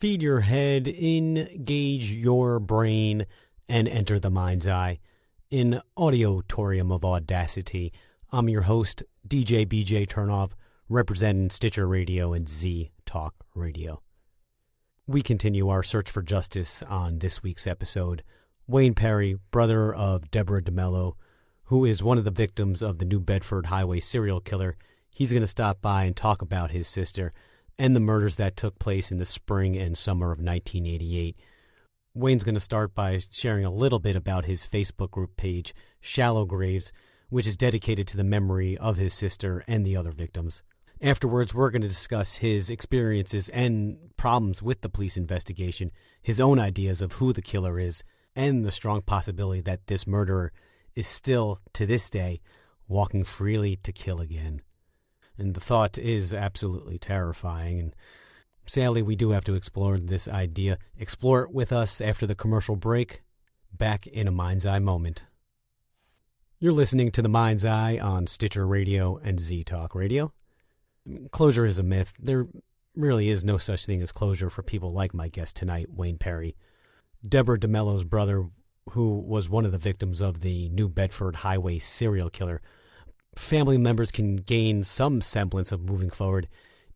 Feed your head, engage your brain, and enter the mind's eye. In Auditorium of Audacity, I'm your host, DJ BJ Turnoff, representing Stitcher Radio and Z Talk Radio. We continue our search for justice on this week's episode. Wayne Perry, brother of Deborah DeMello, who is one of the victims of the New Bedford Highway serial killer, he's going to stop by and talk about his sister and the murders that took place in the spring and summer of 1988. Wayne's going to start by sharing a little bit about his Facebook group page, Shallow Graves, which is dedicated to the memory of his sister and the other victims. Afterwards, we're going to discuss his experiences and problems with the police investigation, his own ideas of who the killer is, and the strong possibility that this murderer is still, to this day, walking freely to kill again. And the thought is absolutely terrifying, and sadly, we do have to explore this idea. Explore it with us after the commercial break. Back in a Mind's Eye moment. You're listening to The Mind's Eye on Stitcher Radio and Z Talk Radio. Closure is a myth. There really is no such thing as closure for people like my guest tonight, Wayne Perry. Deborah DeMello's brother, who was one of the victims of the New Bedford Highway serial killer. Family members can gain some semblance of moving forward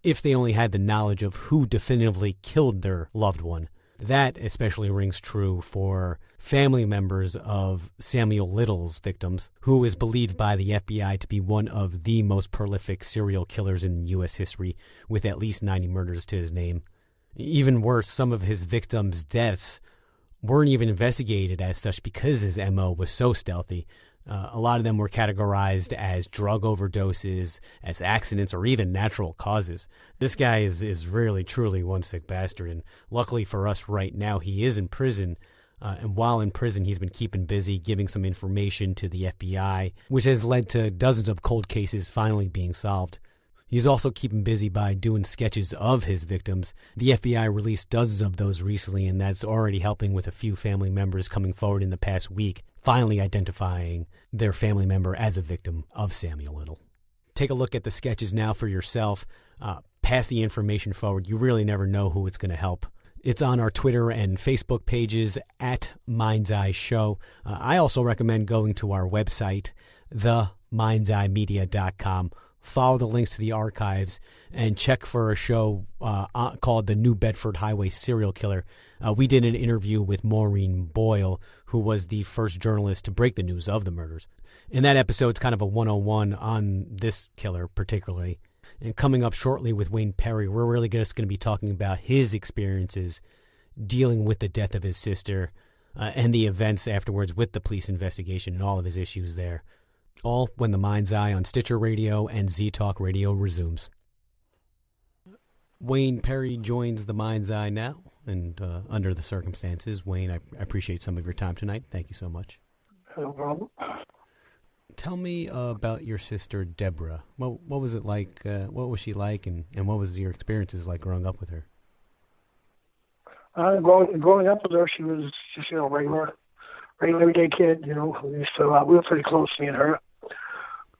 if they only had the knowledge of who definitively killed their loved one. That especially rings true for family members of Samuel Little's victims, who is believed by the FBI to be one of the most prolific serial killers in U.S. history, with at least 90 murders to his name. Even worse, some of his victims' deaths weren't even investigated as such because his MO was so stealthy. A lot of them were categorized as drug overdoses, as accidents, or even natural causes. This guy is really, truly one sick bastard, and luckily for us right now, he is in prison. And while in prison, he's been keeping busy, giving some information to the FBI, which has led to dozens of cold cases finally being solved. He's also keeping busy by doing sketches of his victims. The FBI released dozens of those recently, and that's already helping with a few family members coming forward in the past week, finally identifying their family member as a victim of Samuel Little. Take a look at the sketches now for yourself. Pass the information forward. You really never know who it's going to help. It's on our Twitter and Facebook pages at Mind's Eye Show. I also recommend going to our website, themindseyemedia.com. Follow the links to the archives and check for a show called The New Bedford Highway Serial Killer. We did an interview with Maureen Boyle, who was the first journalist to break the news of the murders. In that episode, it's kind of a 101 on this killer particularly. And coming up shortly with Wayne Perry, we're really just going to be talking about his experiences dealing with the death of his sister and the events afterwards with the police investigation and all of his issues there. All when The Mind's Eye on Stitcher Radio and Z Talk Radio resumes. Wayne Perry joins The Mind's Eye now, and under the circumstances, Wayne, I appreciate some of your time tonight. Thank you so much. No problem. Tell me about your sister, Deborah. What was it like? What was she like, and what was your experiences like growing up with her? Growing up with her, she was just, regular everyday kid, we were pretty close, me and her.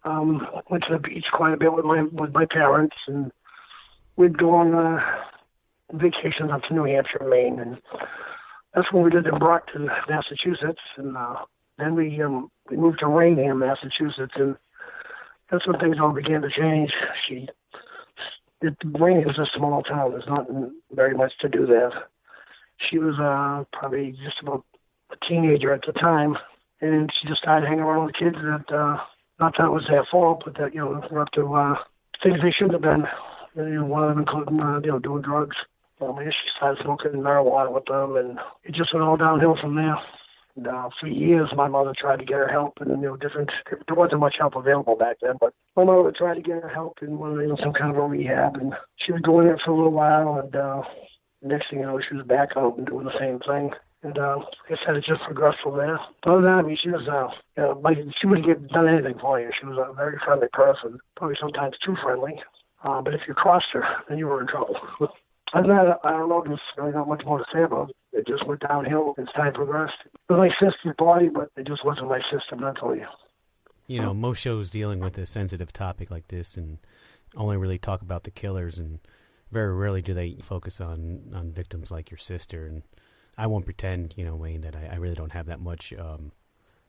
Went to the beach quite a bit with my parents, and we'd go on vacations up to New Hampshire, Maine, and that's when we lived in Brockton, Massachusetts, and then we moved to Rainham, Massachusetts, and that's when things all began to change. Rainham's a small town. There's not very much to do there. She was probably just about a teenager at the time, and she just started hanging around with kids that, not that it was their fault, but that, were up to things they shouldn't have been. One of them including, doing drugs. She started smoking marijuana with them, and it just went all downhill from there. And for years, my mother tried to get her help, and, there wasn't much help available back then, but my mother would try to get her help in some kind of a rehab, and she was doing it for a little while, and next thing you know, she was back out and doing the same thing. And like I said, it just progressed from there. But other than that, she was, she wouldn't get done anything for you. She was a very friendly person, probably sometimes too friendly. But if you crossed her, then you were in trouble. Other than that, I don't know, there's really not much more to say about it. It just went downhill as time progressed. It was my sister's body, but it just wasn't my sister mentally. Most shows dealing with a sensitive topic like this and only really talk about the killers and very rarely do they focus on victims like your sister. And I won't pretend, Wayne, that I really don't have that much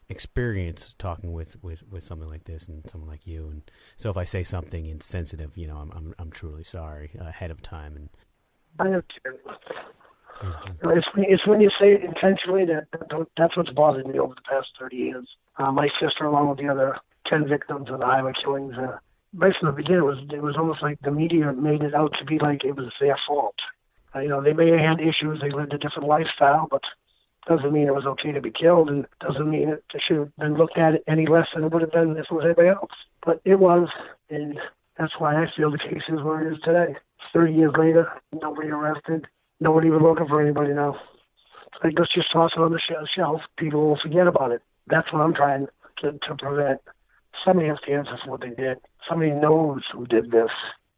experience talking with something like this and someone like you. And so if I say something insensitive, I'm truly sorry ahead of time. And I have too. It's when you say it intentionally that's what's bothered me over the past 30 years. My sister, along with the other 10 victims of the highway killings, right from the beginning, it was almost like the media made it out to be like it was their fault. They may have had issues, they lived a different lifestyle, but doesn't mean it was okay to be killed, and doesn't mean it should have been looked at any less than it would have been if it was anybody else. But it was, and that's why I feel the case is where it is today. 30 years later, nobody arrested, nobody even looking for anybody now. It's like, let's just toss it on the shelf. People will forget about it. That's what I'm trying to prevent. Somebody has to answer for what they did. Somebody knows who did this.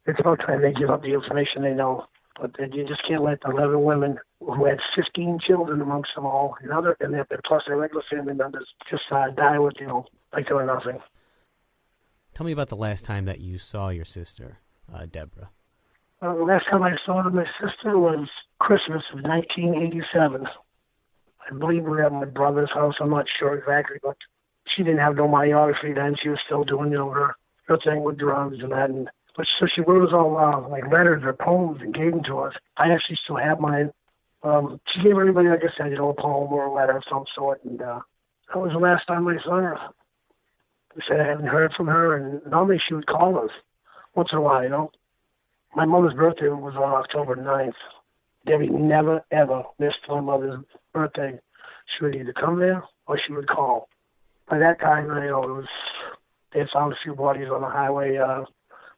It's about time they give up the information they know. But you just can't let 11 women who had 15 children amongst them all, and plus their regular family members, just die with, like doing nothing. Tell me about the last time that you saw your sister, Deborah. The last time I saw my sister was Christmas of 1987. I believe we were at my brother's house. I'm not sure exactly, but she didn't have no myography then. She was still doing, her thing with drugs and that. But so she wrote us all like letters or poems and gave them to us. I actually still have mine. She gave everybody, like I said, a poem or a letter of some sort. And that was the last time I saw her. I said I hadn't heard from her, and normally she would call us once in a while, My mother's birthday was on October 9th. Debbie never, ever missed my mother's birthday. She would either come there or she would call. By that time, they had found a few bodies on the highway.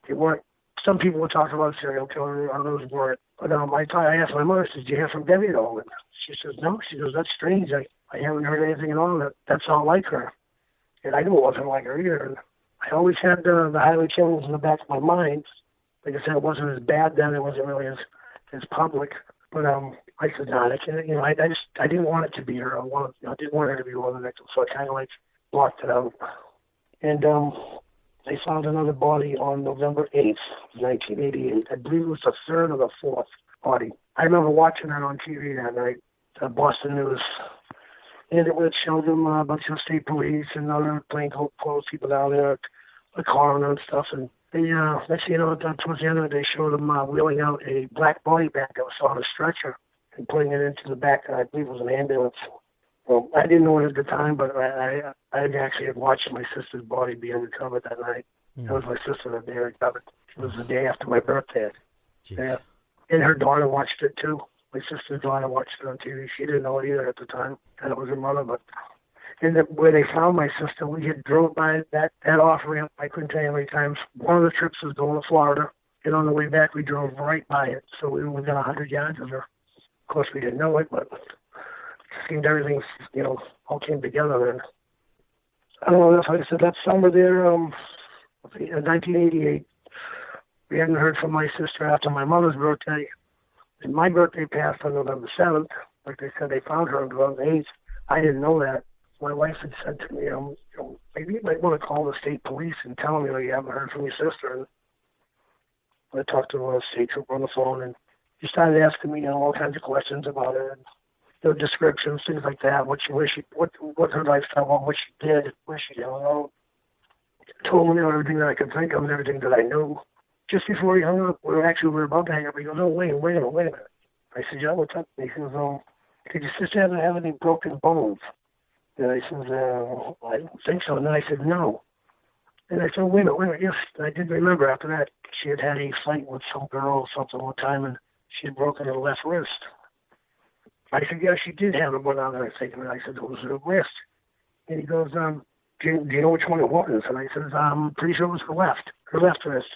They weren't. Some people were talking about a serial killer, others weren't. But I asked my mother, did you hear from Debbie at all? And she says, no. She goes, that's strange. I haven't heard anything at all. That's all like her. And I knew it wasn't like her either. And I always had the highway killings in the back of my mind. Like I said, it wasn't as bad then. It wasn't really as public. But I said, no, I didn't want it to be her. I didn't want her to be one of the victims. So I kind of blocked it out. And they found another body on November 8th, 1988. I believe it was the third or the fourth body. I remember watching that on TV that night, Boston News. And it would show them a bunch of state police and other plainclothes people down there, the coroner and stuff. And they, next thing you know, towards the end of it, they showed them wheeling out a black body bag that was on a stretcher and putting it into the back, I believe it was an ambulance. Well, I didn't know it at the time, but I actually had watched my sister's body being recovered that night. That was my sister that they recovered. It was the day after my birthday. Yeah. And her daughter watched it too. My sister's daughter watched it on TV. She didn't know it either at the time, and it was her mother. But where they found my sister, we had drove by that off-ramp. I couldn't tell you how many times. One of the trips was going to Florida, and on the way back, we drove right by it. So we were within 100 yards of her. Of course, we didn't know it, but it seemed everything, all came together. And I don't know if I said that summer there, 1988, we hadn't heard from my sister after my mother's birthday. And my birthday passed on November 7th. Like they said, they found her on November 8th. I didn't know that. My wife had said to me, maybe you might want to call the state police and tell them you haven't heard from your sister. And I talked to a state trooper on the phone, and he started asking me all kinds of questions about her, and descriptions, things like that, what her lifestyle was, what she did, where she did. Told him everything that I could think of and everything that I knew. Just before he hung up, we were about to hang up. He goes, "Oh, wait a minute." I said, "Yeah, what's up?" He says, "Did your sister ever have any broken bones?" And I said, "I don't think so." And then I said, "No." And I said, wait a minute, yes. And I did remember after that, she had a fight with some girl or something one time, and she had broken her left wrist. I said, yeah, she did have one on there. I said, it was her wrist. And he goes, do you know which one it was? And I said, I'm pretty sure it was her left wrist.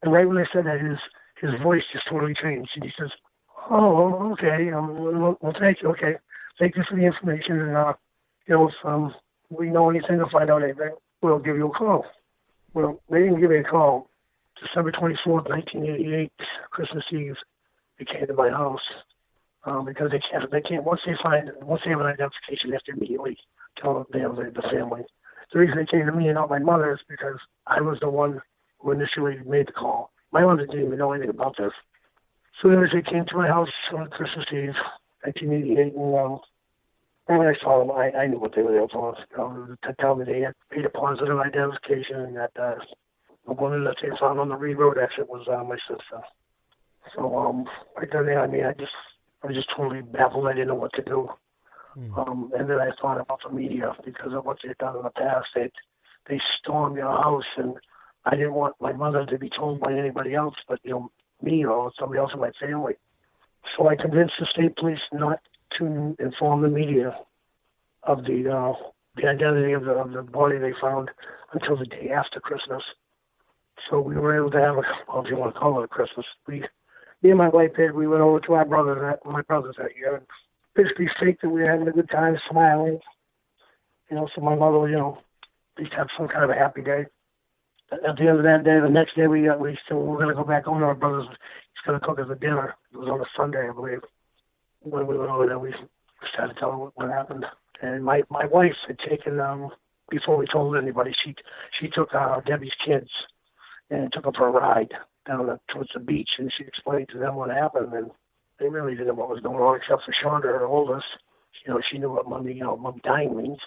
And right when I said that, his voice just totally changed. And he says, oh, okay, well, thank you, okay. Thank you for the information, and, if we know anything or find out anything, we'll give you a call. Well, they didn't give me a call. December 24th, 1988, Christmas Eve, they came to my house. Because they can't, once they have an identification, they have to immediately tell the family. The reason they came to me and not my mother is because I was the one who initially made the call. My mother didn't even know anything about this. So anyways, they came to my house on Christmas Eve, 1988, and when I saw them, I knew what they were there for. To tell me they had made a positive identification and that the woman that they found on the Reed Road exit was my sister. So right then, I mean, I was just totally baffled. I didn't know what to do. And then I thought about the media because of what they'd done in the past. They stormed your house, and I didn't want my mother to be told by anybody else, but me or somebody else in my family. So I convinced the state police not to inform the media of the identity of the body they found until the day after Christmas. So we were able to have if you want to call it a Christmas, me and my wife we went over to my brother's that year, and basically faked that we were having a good time, smiling. So my mother would, at least have some kind of a happy day. At the end of that day, the next day, we were going to go back over to our brother's. He's going to cook us a dinner. It was on a Sunday, I believe. When we went over there, we started telling what happened. And my wife had taken, before we told anybody, she took Debbie's kids and took them for a ride down towards the beach, and she explained to them what happened. And they really didn't know what was going on, except for Shonda, her oldest. She knew what mommy dying means.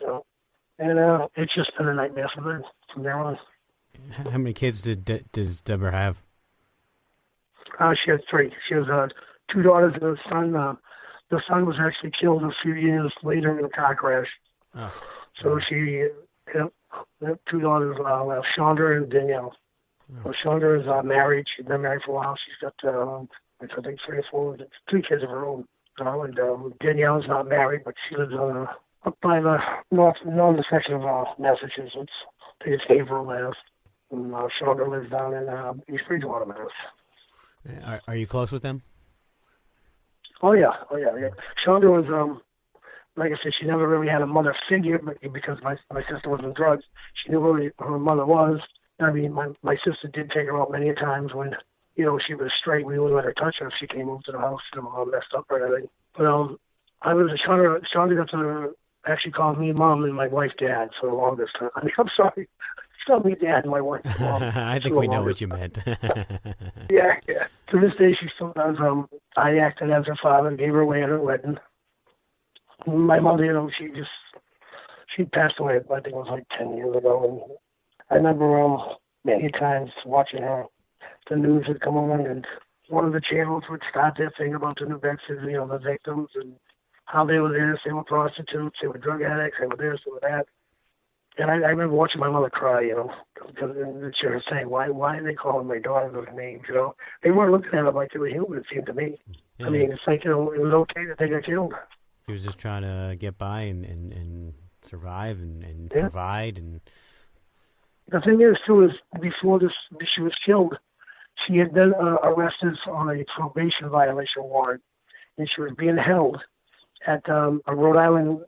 And it's just been a nightmare for them from there on. How many kids does Deborah have? She has 3. She has 2 daughters and a son. The son was actually killed a few years later in a car crash. Oh. So she, 2 daughters, Shonda and Danielle. Oh. So Shonda is married. She's been married for a while. She's got, I think 3 or 4, 3 kids of her own. And Danielle's not married, but she lives up by the northern section of Massachusetts. I think it's Haverhill, Mass. And Shonda lives down in East Bridgewater, Mass. Are you close with them? Oh yeah. Shonda was, like I said, she never really had a mother figure, but because my sister was in drugs, she knew who her mother was. I mean, my sister did take her out many times when, she was straight. We wouldn't let her touch her if she came over to the house, all messed up or anything. But Shonda got to actually call me mom and my wife dad for the longest time. I mean, I'm sorry. She called me dad and my wife mom. I think we know what you meant. Yeah. To this day, she still does. I acted as her father, gave her away at her wedding. My mother, she passed away, I think it was like 10 years ago. And I remember many times watching her. The news would come on, and one of the channels would start their thing about the New Bedford, the victims, and how they were this, they were prostitutes, they were drug addicts, they were this, they were that. And I remember watching my mother cry, because she was saying, why are they calling my daughter those names, They weren't looking at them like they were human, it seemed to me. Yeah. I mean, it's like, it was okay that they got killed. He was just trying to get by and survive and provide. And the thing is, too, is before she was killed, she had been arrested on a probation violation warrant, and she was being held at a Rhode Island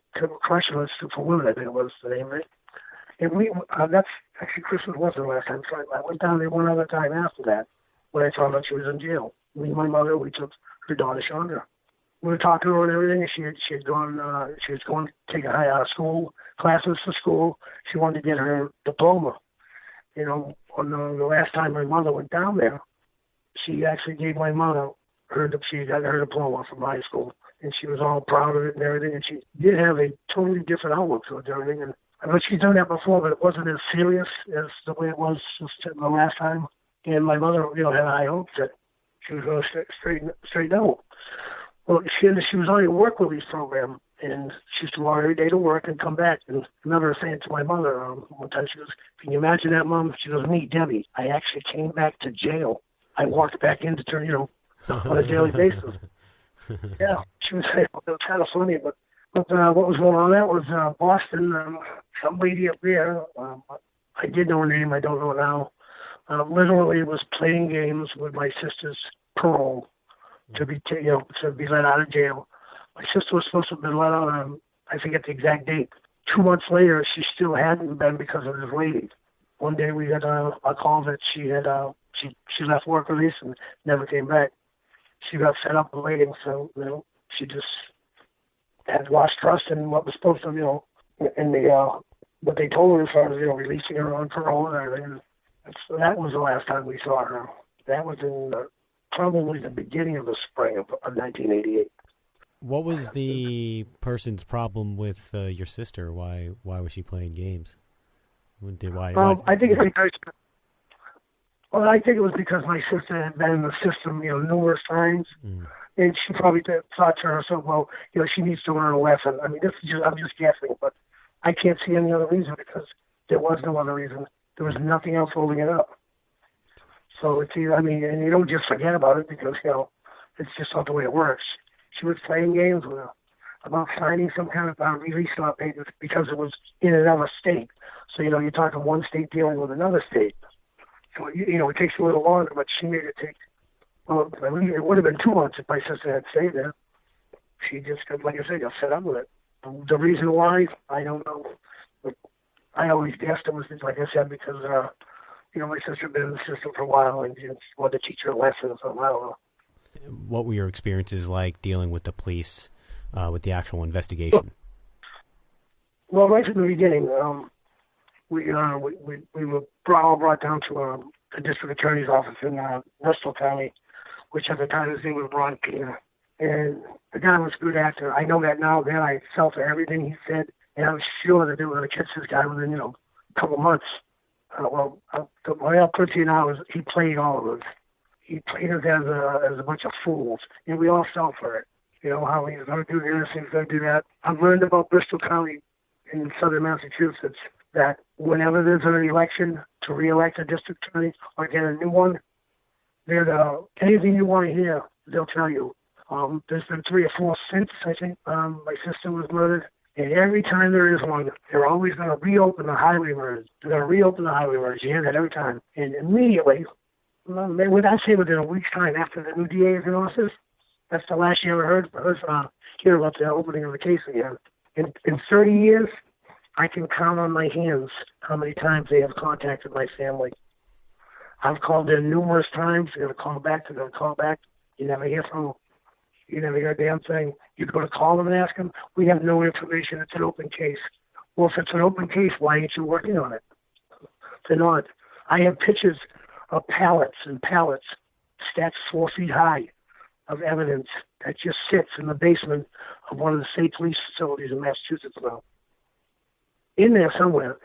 Correctional Institute for Women, I think it was the name of it. And that's actually Christmas wasn't the last time. So I went down there one other time after that when I found out she was in jail. Me and my mother, we took her daughter Shonda. We were talking to her and everything, and she had gone. She was going to take a school classes for school. She wanted to get her diploma. On the last time my mother went down there, she actually gave my mother she got her diploma from high school, and she was all proud of it and everything. And she did have a totally different outlook towards everything. And I know she's done that before, but it wasn't as serious as the way it was the last time. And my mother, had high hopes that she was going to straighten out. Well, she was on a work release program, and she used to go every day to work and come back. And I remember saying to my mother one time, she goes, "Can you imagine that, Mom?" She goes, "Me, Debbie, I actually came back to jail. I walked back in to turn, on a daily basis." Yeah, she was saying, it was kind of funny, but what was going on that was Boston, some lady up there, I did know her name, I don't know it now, literally was playing games with my sister's parole to be let out of jail. My sister was supposed to have been let out on, I forget the exact date. 2 months later, she still hadn't been because of this lady. One day we got a call that she had she left work release and never came back. She got fed up with waiting, so she just had lost trust in what was supposed to, in the what they told her as far as releasing her on parole and everything. That was the last time we saw her. That was in probably the beginning of the spring of 1988. What was the person's problem with your sister? Why was she playing games? I think it's because. Well, I think it was because my sister had been in the system, numerous times, and she probably thought to herself, well, she needs to learn a lesson. I mean, I'm just guessing, but I can't see any other reason because there was no other reason. There was nothing else holding it up. So it's either, and you don't just forget about it because, it's just not the way it works. She was playing games with her about signing some kind of release papers because it was in another state. So, you're talking one state dealing with another state. So, it takes a little longer, but she made it take, well, it would have been 2 months if my sister had stayed there. She just, like I said, got fed up with it. The reason why, I don't know. But I always guessed it was, like I said, because, my sister had been in the system for a while and just wanted to teach her a lesson, so I don't know. What were your experiences like dealing with the police, with the actual investigation? Well, right from the beginning, we were all brought down to the district attorney's office in Bristol County, which at the time his name was Ron Pena. And the guy was a good actor. I know that now. Then I fell for everything he said, and I was sure that they were going to catch this guy within, a couple months. I'll put it to you now is he played all of us. He played us as a bunch of fools, and we all fell for it. How he was going to do this, he was going to do that. I've learned about Bristol County in southern Massachusetts that whenever there's an election to re-elect a district attorney or get a new one, anything you want to hear, they'll tell you. There's been 3 or 4 since, I think, my sister was murdered. And every time there is one, they're always going to reopen the highway murders. They're going to reopen the highway murders. You hear that every time. And immediately, I'd say within a week's time after the new DA is in office, that's the last you ever hear about the opening of the case again. In 30 years, I can count on my hands how many times they have contacted my family. I've called in numerous times. They're going to call back. They're going to call back. You never hear from them. You never hear a damn thing. You go to call them and ask them, we have no information. It's an open case. Well, if it's an open case, why aren't you working on it? They're not. I have pictures of pallets and pallets stacked 4 feet high of evidence that just sits in the basement of one of the state police facilities in Massachusetts now. In there somewhere.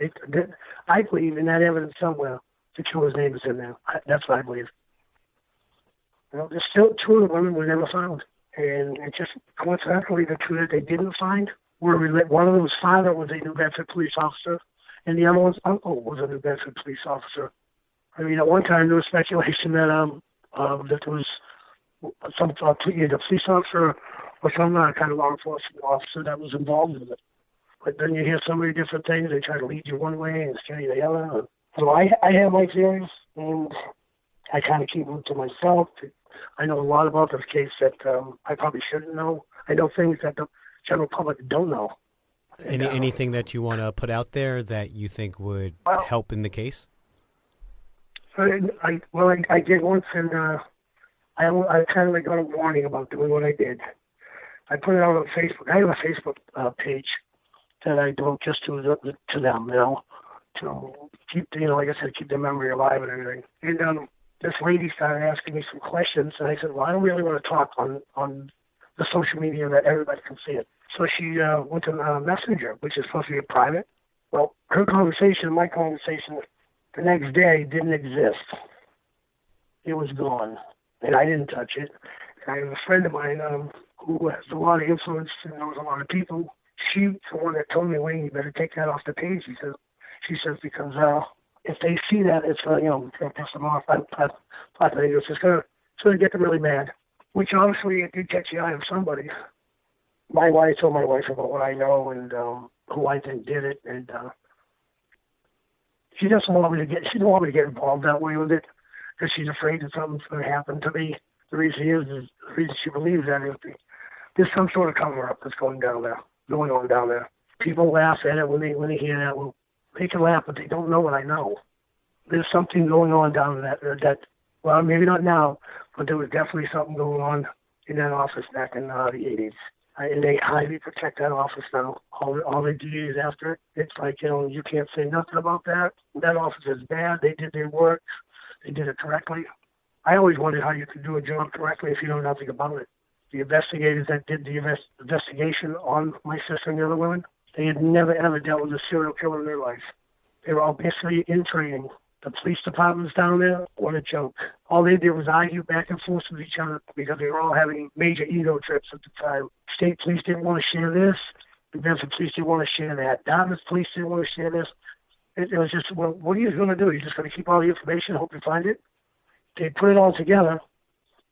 I believe in that evidence somewhere the killer's name is in there. That's what I believe. There's still 2 of the women were never found. And it just coincidentally, the 2 that they didn't find were one of them's father was a New Bedford police officer, and the other one's uncle was a New Bedford police officer. At one time there was speculation that there was some either police officer or some kind of law enforcement officer that was involved with it. But then you hear so many different things. They try to lead you one way and steer you the other. So I have my theories, and I kind of keep them to myself. I know a lot about this case that I probably shouldn't know. I know things that the general public don't know. Anything that you want to put out there that you think would help in the case? I did once, and I kind of got a warning about doing what I did. I put it out on Facebook. I have a Facebook page that I devote just to them, to keep, like I said, keep their memory alive and everything. And this lady started asking me some questions, and I said, well, I don't really want to talk on the social media that everybody can see it. So she went to Messenger, which is supposed to be private. Well, her conversation, my conversation, the next day didn't exist. It was gone, and I didn't touch it. And I have a friend of mine who has a lot of influence and knows a lot of people. She's the one that told me, Wayne, you better take that off the page. She says, because if they see that, it's going to piss them off. I think it's just going to get them really mad, which honestly it did catch the eye of somebody. I told my wife about what I know and who I think did it, and she doesn't want me to get. She don't want me to get involved that way with it because she's afraid that something's going to happen to me. The reason she believes that is there's some sort of cover up that's going on down there. People laugh at it when they hear that. Well, they can laugh, but they don't know what I know. There's something going on down there that well, maybe not now, but there was definitely something going on in that office back in the 80s. And they highly protect that office now. All they do is after it. It's like, you can't say nothing about that. That office is bad. They did their work. They did it correctly. I always wondered how you could do a job correctly if you know nothing about it. The investigators that did the investigation on my sister and the other women, they had never, ever dealt with a serial killer in their life. They were all basically in training. The police departments down there, what a joke. All they did was argue back and forth with each other because they were all having major ego trips at the time. State police didn't want to share this. The Bedford police didn't want to share that. Dartmouth police didn't want to share this. It was just, well, what are you going to do? You're just going to keep all the information, hope you find it? They put it all together.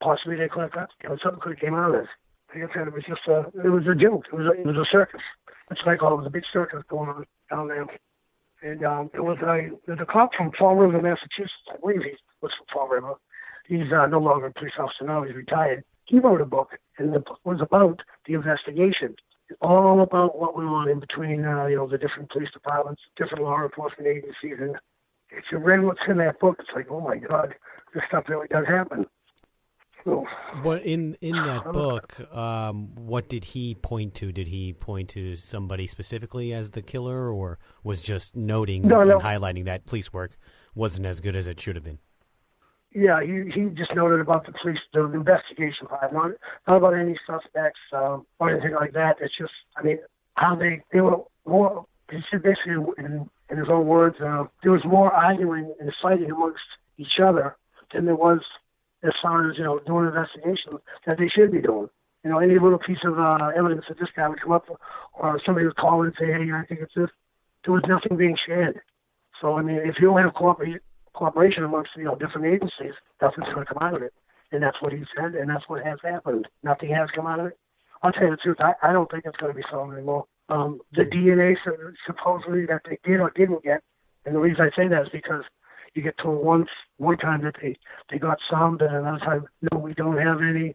Possibly they could have, something could have came out of this. Like I said, it was just it was a joke. It was a circus. That's what I call it. It was a big circus going on down there. And it was the cop from Fall River, Massachusetts. I believe he was from Fall River. He's no longer a police officer now. He's retired. He wrote a book, and the book was about the investigation. All about what went on in between, the different police departments, different law enforcement agencies. And if you read what's in that book, it's like, oh my God, this stuff really does happen. So, but in that book, what did he point to? Did he point to somebody specifically as the killer, or was just noting and highlighting that police work wasn't as good as it should have been? Yeah, he just noted about the police, the investigation part, not about any suspects or anything like that. It's just, how they were more, he said basically in his own words, there was more arguing and fighting amongst each other than there was as far as, doing an investigation that they should be doing. Any little piece of evidence that this guy would come up or somebody would call and say, hey, I think it's this, there was nothing being shared. So, if you don't have cooperation amongst different agencies, nothing's going to come out of it. And that's what he said, and that's what has happened. Nothing has come out of it. I'll tell you the truth, I don't think it's going to be solved anymore. The DNA supposedly that they did or didn't get, and the reason I say that is because you get told one time that they got some, and another time, no, we don't have any.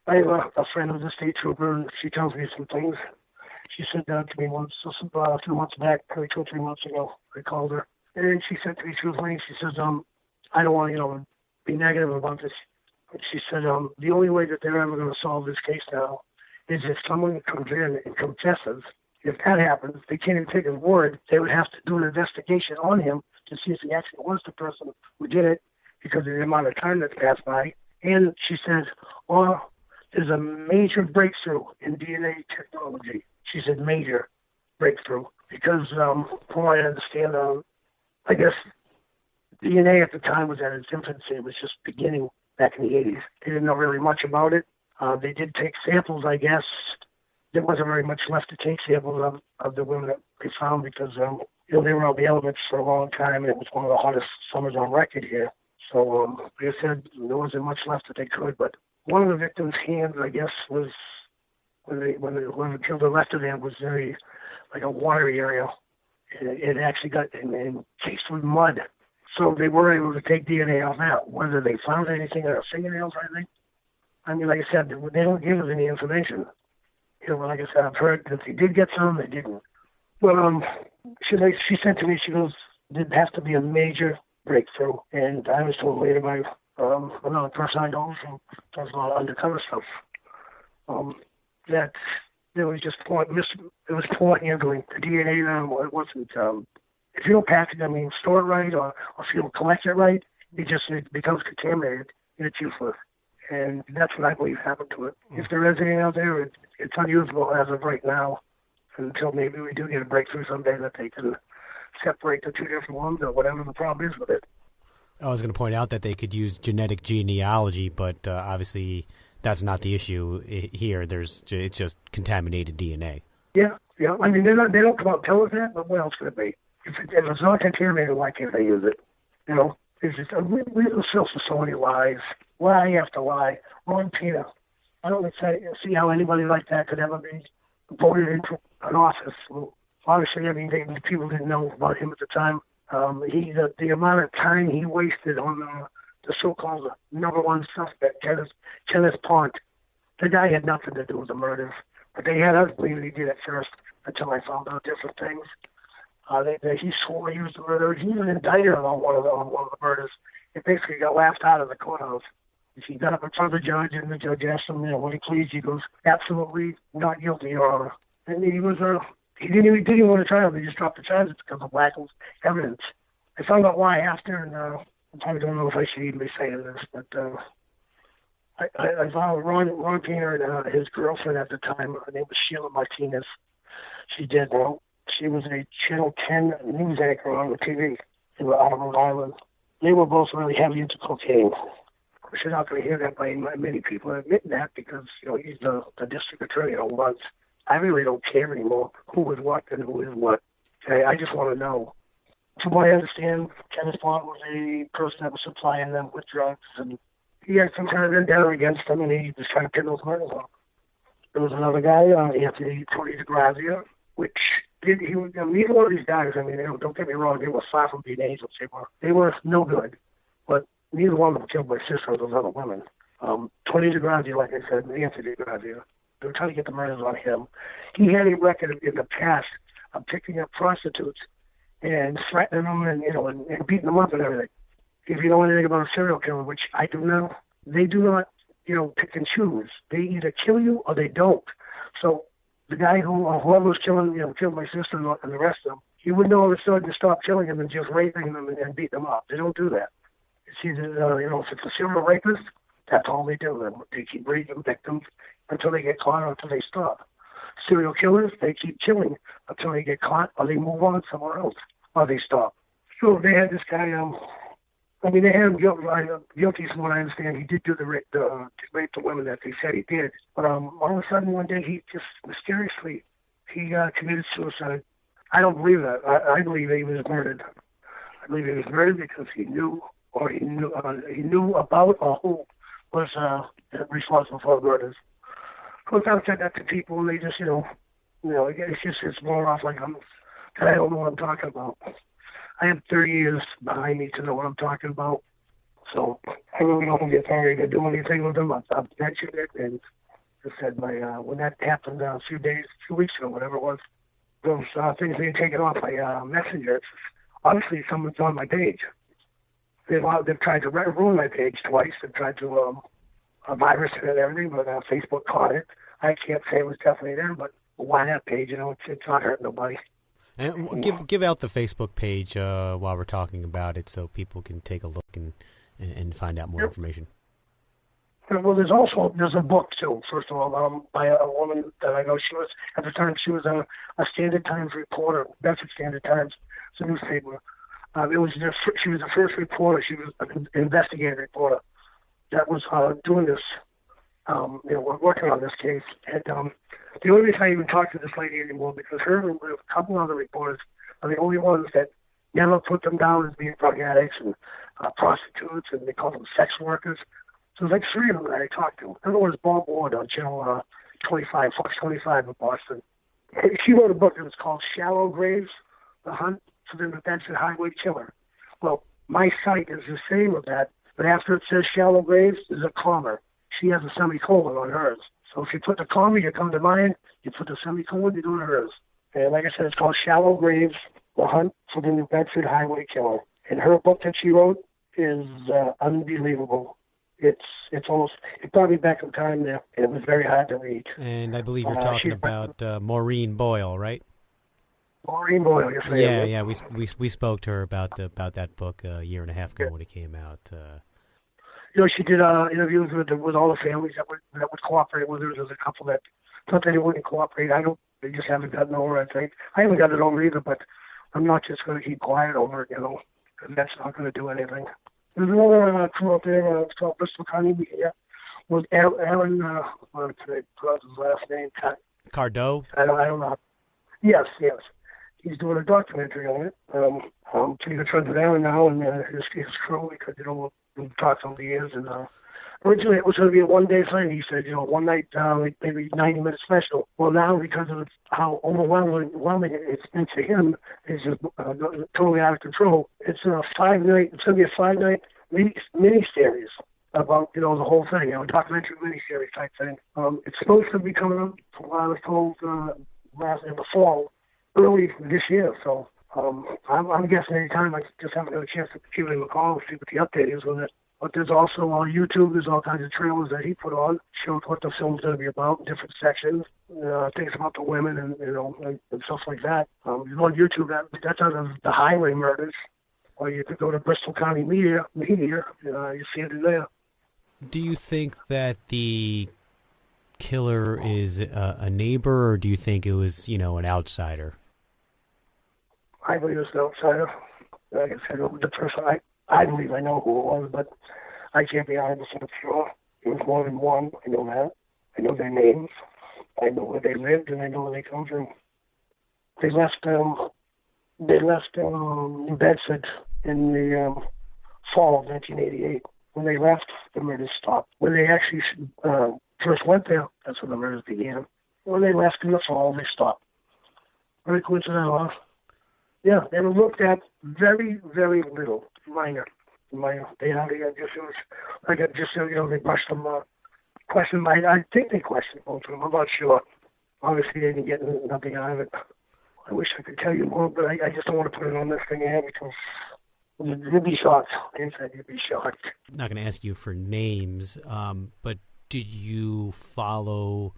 I have a friend who's a state trooper, and she tells me some things. She said that to me once, a few months back, probably 2 or 3 months ago. I called her. And she said to me, truthfully, she says, I don't want to, be negative about this. But she said, the only way that they're ever going to solve this case now is if someone comes in and confesses. If that happens, they can't even take his word. They would have to do an investigation on him to see if he actually was the person who did it because of the amount of time that's passed by. And she said, there's a major breakthrough in DNA technology. She said major breakthrough because, from what I understand, I guess DNA at the time was at its infancy. It was just beginning back in the 80s. They didn't know really much about it. They did take samples, I guess. There wasn't very much left to take samples of the women that they found because, they were on the elements for a long time, and it was one of the hottest summers on record here. So, like I said, there wasn't much left that they could. But one of the victims' hands, I guess, was when the killer left of them was very like a watery area. It actually got encased with mud. So they were able to take DNA off that. Whether they found anything in her fingernails or anything, like I said, they don't give us any information. Like I said, I've heard that they did get some, they didn't. Well, she said to me, she goes, there'd have to be a major breakthrough. And I was told later by another person I know who does a lot of undercover stuff, that there was just poor handling. The DNA now, it wasn't, if you don't package it, store it right, or if you don't collect it right, it becomes contaminated and it's useless. And that's what I believe happened to it. If there is anything out there, it's unusable as of right now until maybe we do get a breakthrough someday that they can separate the two different ones or whatever the problem is with it. I was going to point out that they could use genetic genealogy, but obviously that's not the issue here. It's just contaminated DNA. Yeah. They don't come out and tell us that, but what else could it be? If it's not contaminated, why can't they use it? It's just we feel for so many lies. Lie after lie. Ron Peter. I don't see how anybody like that could ever be voted into an office. Well, obviously, the people didn't know about him at the time. The amount of time he wasted on the so-called number one suspect, Kenneth Pont. The guy had nothing to do with the murders, but they had us believe he did it first until I found out different things. He swore he was the murderer. He was indicted on one of the murders. It basically got laughed out of the courthouse. He got up in front of the judge, and the judge asked him, when he pleads, he goes, absolutely not guilty, Your Honor. And he didn't even want to trial. They just dropped the charges because of lack of evidence. I found out why after, and probably don't know if I should even be saying this, but I followed Ron Painter and his girlfriend at the time. Her name was Sheila Martinez. She was a Channel 10 news anchor on the TV. They were out of Rhode Island. They were both really heavy into cocaine. Of course, you're not going to hear that by many people admitting that because, he's the district attorney, was. I really don't care anymore who is what and who is what. Okay? I just want to know. From what I understand, Kenneth Font was a person that was supplying them with drugs, and he had some kind of vendetta against them, and he was trying to pin those murders on. There was another guy, Tony DeGrazia, which neither one of these guys, don't get me wrong, they were far from being angels. They were no good, but neither one of them killed my sister or those other women. Tony DeGrazia, like I said, Anthony DeGrazia, they were trying to get the murders on him. He had a record in the past of picking up prostitutes and threatening them and beating them up and everything. If you know anything about a serial killer, which I do know, they do not, pick and choose. They either kill you or they don't. So the guy whoever was killed my sister and the rest of them, he wouldn't all of a sudden stop killing them and just raping them and beating them up. They don't do that. It's either, if it's a serial rapist, that's all they do. They keep raping victims until they get caught or until they stop. Serial killers, they keep killing until they get caught or they move on somewhere else or they stop. So they had this guy, they had him guilty from what I understand. He did do the rape the women that they said he did. But all of a sudden one day he just mysteriously, he committed suicide. I don't believe that. I believe he was murdered. I believe he was murdered because he knew about or who was responsible for the murders. Of course, I've said that to people, and they just, it's more off like I don't know what I'm talking about. I have 30 years behind me to know what I'm talking about, so I really don't have the authority to do anything with them. I've mentioned it, and I said when that happened a few weeks ago, whatever it was, those things being taken off by Messenger. Obviously, someone's on my page. They've tried to ruin my page twice. They've tried to virus it and everything, but Facebook caught it. I can't say it was definitely them, but why that page? It's not hurting nobody. And give out the Facebook page while we're talking about it, so people can take a look and find out more information. Well, there's a book too. First of all, by a woman that I know. She was at the time a Standard Times reporter. That's at Standard Times. It's a newspaper. She was the first reporter. She was an investigative reporter that was doing this. Working on this case. And the only reason I even talk to this lady anymore because her and a couple other reporters are the only ones that never put them down as being drug addicts and prostitutes, and they call them sex workers. So there's like three of them that I talked to. Another one is Bob Ward on Channel 25, Fox 25 in Boston. She wrote a book that was called Shallow Graves, The Hunt for the Bedford Highway Killer. Well, my site is the same with that, but after it says Shallow Graves, there's a comma. She has a semicolon on hers. So if you put the comma, you come to mine. You put the semicolon, you do to hers. And like I said, it's called Shallow Graves, The Hunt for the New Bedford Highway Killer. And her book that she wrote is unbelievable. It brought me back in time there, and it was very hard to read. And I believe you're talking about Maureen Boyle, right? Maureen Boyle, yes, I am. Yeah. We spoke to her about that book a year and a half ago when it came out. She did interviews with all the families that would cooperate with her. There's a couple that thought they wouldn't cooperate. They just haven't gotten over it, I think. I haven't gotten it over either, but I'm not just going to keep quiet over it, because that's not going to do anything. There's another crew up there, it's called Bristol County, with Aaron, what did I pronounce his last name? Cardo? I don't know. Yes. He's doing a documentary on it. Pretty good friends with Aaron now, and his crew, because, we've talked over the years, and originally it was going to be a one-day thing. He said, one night, maybe 90-minute special. Well, now, because of how overwhelming it's been to him, it's just totally out of control. It's a five-night mini-series about, the whole thing, a documentary mini-series type thing. It's supposed to be coming up, from what I was told, in the fall, early this year, so I'm guessing any time I just haven't had a chance to give him a call and see what the update is with it. But there's also on YouTube, there's all kinds of trailers that he put on, shows what the film's going to be about, different sections, things about the women and stuff like that. On YouTube, that's out of the highway murders. or you could go to Bristol County Media. You see it there. Do you think that the killer is a neighbor, or do you think it was, an outsider? I believe it's an outsider. Like I said, the person I believe I know who it was, but I can't be 100% sure. It was more than one. I know that. I know their names. I know where they lived, and I know where they come from. They left New Bedford in the fall of 1988. When they left, the murders stopped. When they actually first went there, that's when the murders began. When they left in the fall, they stopped. Very coincidental. Yeah, they were looked at very, very little. Minor. They brushed them, questioned them. I think they questioned both of them. I'm not sure. Obviously, they didn't get nothing out of it. I wish I could tell you more, but I just don't want to put it on this thing ahead because you'd be shocked. Inside, you'd be shocked. I'm not going to ask you for names, but did you follow,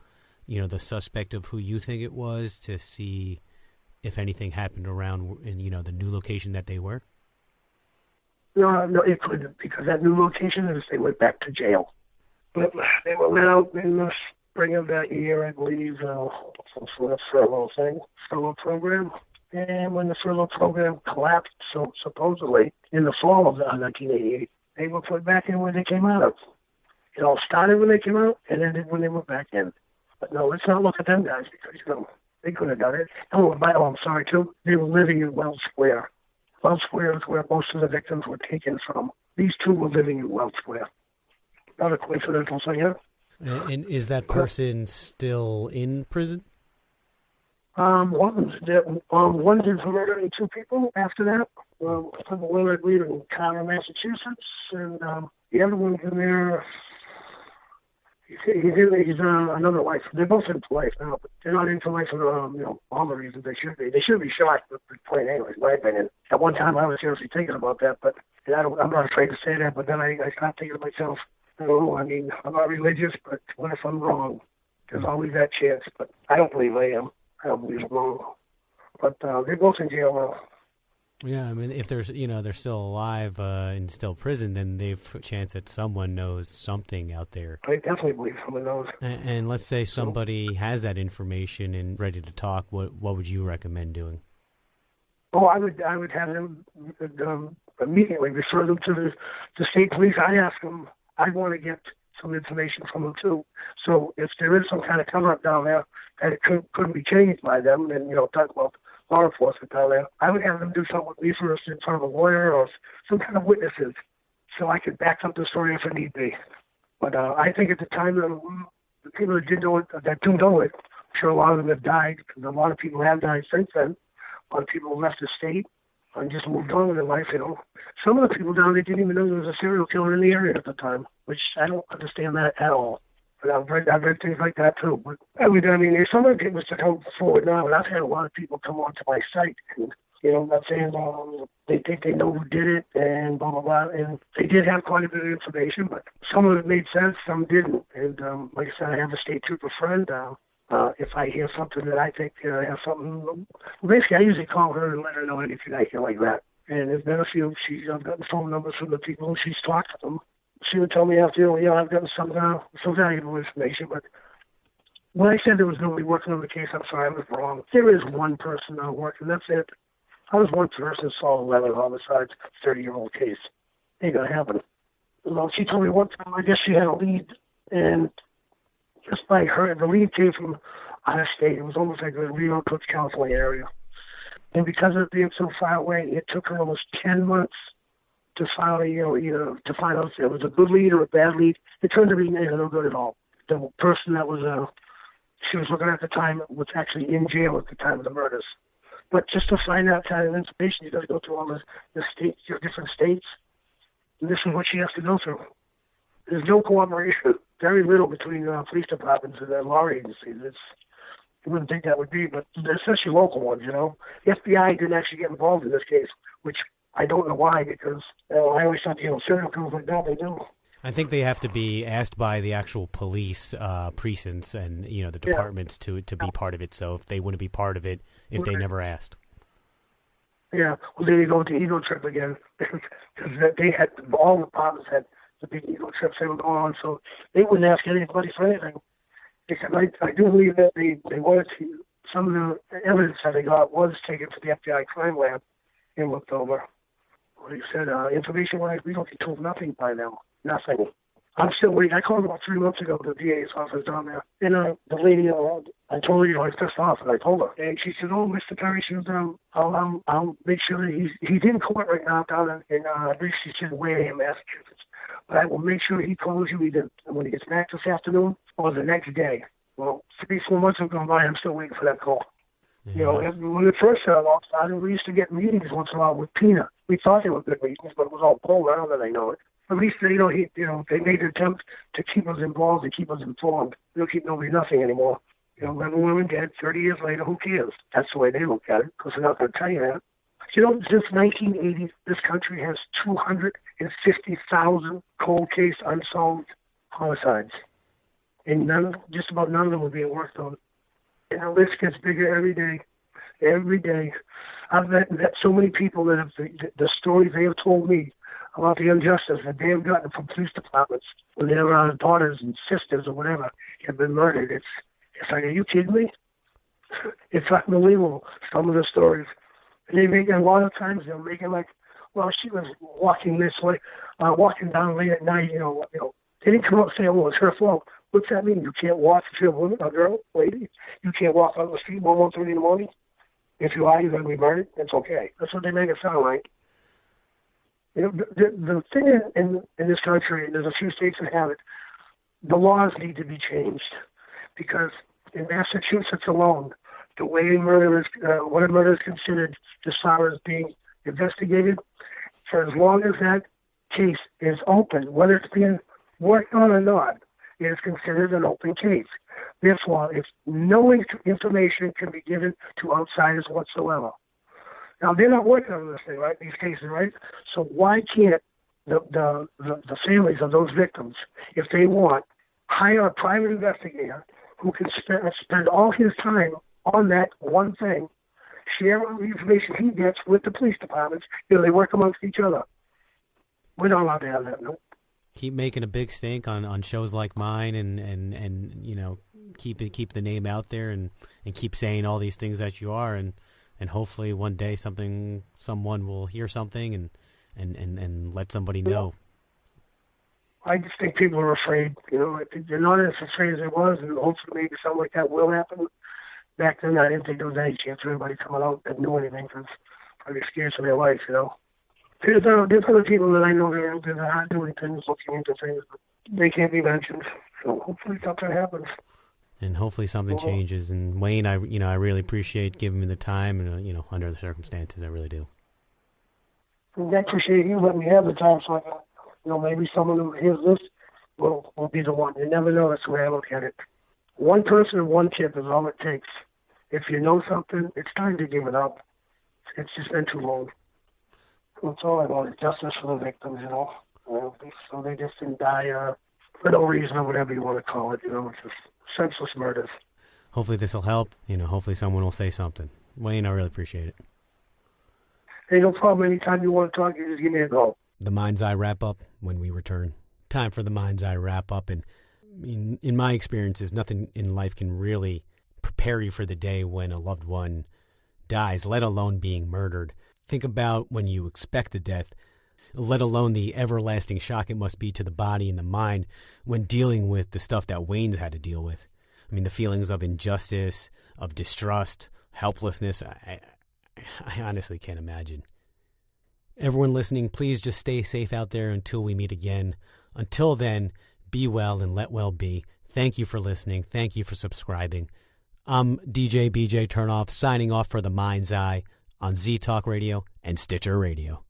the suspect of who you think it was to see if anything happened around in, the new location that they were? No, it couldn't, because that new location is they went back to jail. But they were let out in the spring of that year, I believe, some sort of furlough program. And when the furlough program collapsed, so supposedly, in the fall of 1988, they were put back in where they came out of. It all started when they came out and ended when they were back in. But no, let's not look at them guys, because, they couldn't have done it. I'm sorry, too. They were living in Wells Square. Wells Square is where most of the victims were taken from. These two were living in Wells Square. Not a coincidental thing, yeah? And is that person still in prison? One did murder 2 people after that. From the I believe, in Carver, Massachusetts. And the other one's in there. He's another life. They're both in life now, but they're not into life for all the reasons they should be. They should be shot, but plain anyways, in my opinion. At one time, I was seriously thinking about that, but I'm not afraid to say that. But then I started thinking to myself, I'm not religious, but what if I'm wrong? There's always that chance, but I don't believe I am. I don't believe I'm wrong. But they're both in jail now. Yeah, I mean, if they're still alive and still prison, then they've a chance that someone knows something out there. I definitely believe someone knows. And let's say somebody has that information and ready to talk. What would you recommend doing? Oh, I would have them immediately refer them to the state police. I'd want to get some information from them too. So if there is some kind of cover-up down there that it couldn't be changed by them, then talk about law enforcement down there, I would have them do something with me first in front of a lawyer or some kind of witnesses, so I could back up the story if it need be. But I think at the time, the people that did know it, that do know it, I'm sure a lot of them have died, because a lot of people have died since then. A lot of people have left the state and just moved on with their life, Some of the people down there didn't even know there was a serial killer in the area at the time, which I don't understand that at all. But I've read things like that too. But if some of the people to come forward now, and I've had a lot of people come onto my site, and I'm not saying they think they know who did it and blah blah blah, and they did have quite a bit of information, but some of it made sense, some didn't. And like I said, I have a state trooper friend. If I hear something that I think has something, basically I usually call her and let her know anything I hear like that. And there's been a few. I've gotten phone numbers from the people, and she's talked to them. She would tell me after, I've gotten some valuable information, but when I said there was nobody working on the case, I'm sorry, I was wrong. There is one person now working, that's it. I was one person, saw 11 homicides, 30-year-old case. Ain't gonna happen. She told me one time, I guess she had a lead, and just by her, the lead came from out of state. It was almost like the Rio Cook, California area. And because of it being so far away, it took her almost 10 months to file to find out if it was a good lead or a bad lead. It turned to be no good at all. The person that was she was looking at the time was actually in jail at the time of the murders. But just to find out kind of information, you got to go through all the states, your different states, and this is what she has to go through. There's no cooperation, very little between police departments and law agencies. You wouldn't think that would be, but especially local ones, The FBI didn't actually get involved in this case, which I don't know why, because I always thought, serial killers like that, they do. I think they have to be asked by the actual police precincts and, the departments to be part of it. So if they wouldn't be part of it if they never asked. Yeah, well, then you go to Ego Trip again because they had all the departments had the big Ego Trips they were going on, so they wouldn't ask anybody for anything. Because I do believe that they wanted to. Some of the evidence that they got was taken to the FBI crime lab and looked over. What he said, information-wise, we don't get told nothing by them. Nothing. I'm still waiting. I called about 3 months ago to the DA's office down there. And the lady, I told her, I was pissed off, and I told her. And she said, oh, Mr. Perry, she goes, I'll make sure that he's in court right now down in I believe she said Wareham, Massachusetts. But I will make sure he calls you either when he gets back this afternoon or the next day. Well, 3-4 months have gone by, I'm still waiting for that call. Yeah. You know, when it first started off, we used to get meetings once in a while with Pina. We thought they were good meetings, but it was all bull. Now that I know it. At least, they made an attempt to keep us involved and keep us informed. They don't keep nobody nothing anymore. 11 women dead, 30 years later, who cares? That's the way they look at it, because they're not going to tell you that. Since 1980, this country has 250,000 cold case unsolved homicides. And just about none of them are being worked on. And the list gets bigger every day. Every day. I've met so many people that have the stories they have told me about the injustice that they have gotten from police departments when their daughters and sisters or whatever have been murdered. It's like, are you kidding me? It's unbelievable, some of the stories. And they make, a lot of times they'll make it like, well, she was walking this way, walking down late at night, They didn't come up and say, oh, it's her fault. What's that mean? You can't walk if you're a woman, a girl, lady? You can't walk out the street 1:30 in the morning? If you are, you're going to be murdered? It's okay. That's what they make it sound like. The thing in this country, and there's a few states that have it, the laws need to be changed. Because in Massachusetts alone, the way what a murder is considered as far as being investigated, for as long as that case is open, whether it's being worked on or not, it is considered an open case. Therefore, if no information can be given to outsiders whatsoever. Now, they're not working on this thing, right? These cases, right? So why can't the families of those victims, if they want, hire a private investigator who can spend all his time on that one thing, share all the information he gets with the police departments, they work amongst each other. We're not allowed to have that, no. Keep making a big stink on shows like mine, and keep the name out there, and keep saying all these things that you are, and hopefully one day someone will hear something and let somebody know. I just think people are afraid. I think they're not as afraid as they was, and hopefully maybe something like that will happen. Back then, I didn't think there was any chance of anybody coming out that knew anything, because I'd be scared for their life, There's other people that I know that are doing things, looking into things, but they can't be mentioned. So hopefully something happens. And hopefully something changes. And Wayne, I really appreciate giving me the time, and under the circumstances, I really do. And I appreciate you letting me have the time, so I can, maybe someone who hears this will be the one. You never know. That's the way I look at it. One person and one tip is all it takes. If you know something, it's time to give it up. It's just been too long. That's all I want, justice for the victims, so they just didn't die for no reason or whatever you want to call it, it's just senseless murders. Hopefully this will help, hopefully someone will say something. Wayne, I really appreciate it. Hey, no problem. Anytime you want to talk, you just give me a call. The Mind's Eye wrap-up when we return. Time for the Mind's Eye wrap-up, and in my experiences, nothing in life can really prepare you for the day when a loved one dies, let alone being murdered. Think about when you expect a death, let alone the everlasting shock it must be to the body and the mind when dealing with the stuff that Wayne's had to deal with. The feelings of injustice, of distrust, helplessness, I honestly can't imagine. Everyone listening, please just stay safe out there until we meet again. Until then, be well and let well be. Thank you for listening. Thank you for subscribing. I'm DJ BJ Turnoff, signing off for the Mind's Eye on Z Talk Radio and Stitcher Radio.